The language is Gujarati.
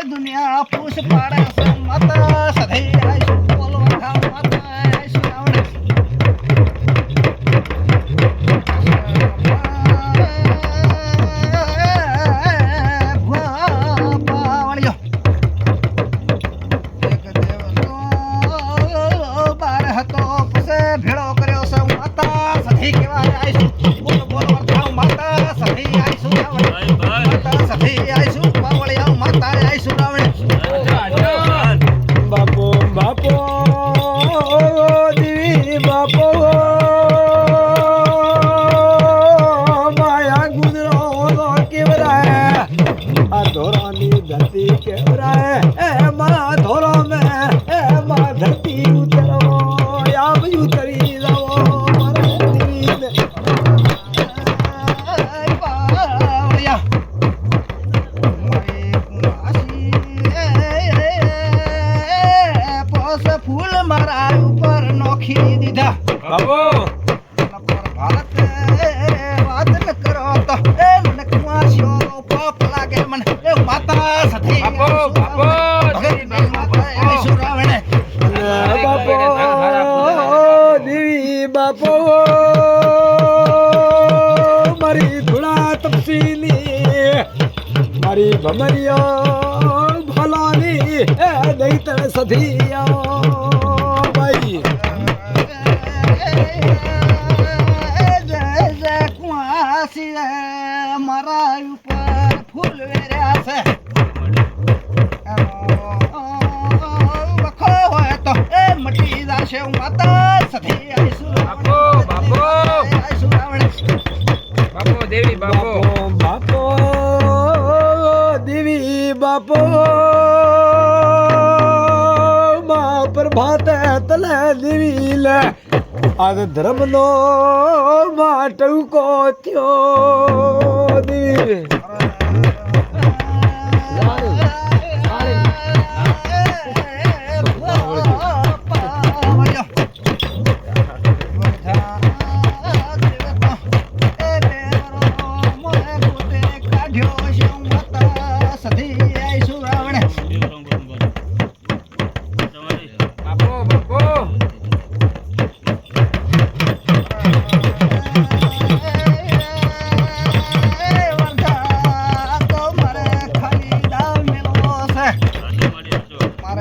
દુનિયા પૂછ પાડે છે માતા સધી આઈશું બોલવા ખાવ માતા આઈશું આવડે પાવળ્યો એક દેવનો બાર હતો પૂછે ભેળો કર્યો છે માતા સધી કેવાય આઈશું બોલવા ખાવ માતા સધી આઈશું આવડે સધી આઈશું પાવળ્યા માતા આઈશું આવડે બાપો બાપો દેવી બાપો માયા ગુજરો કેવરાય આ ધોરાની ધરતી કેવરાય એ મારા ધોરો મે એ મા ધરતી ઉતરો આમ ઉતરી જાઓ મારા દેવી પાવળ્યા ફૂલ મારા ઉપર નોખી દીધા બાપો ભારત વાત ન કરો તો એ મને કુવાસ્યો પાપ લાગે મને એ માતા સધી બાપો બાપો આઈશું રાવણે બાપો દેવી બાપો મારી ધૂળા તપસીલી મારી ભમરીઓ ભલાની એ દૈતણ સધિયા ભાઈ જય કુવાસી મારા ઉપર ફૂલ વેર્યા છે વખો હોય તો એ મટી જશે માતા સધી આઈશું બાપો બાપો આઈશું રાવણે બાપો દેવી બાપો બાપો દેવી બાપો મા પ્રભાતે તલે દેવી લે આજ ધર્મનો મા ટૂંકો થયો દેવી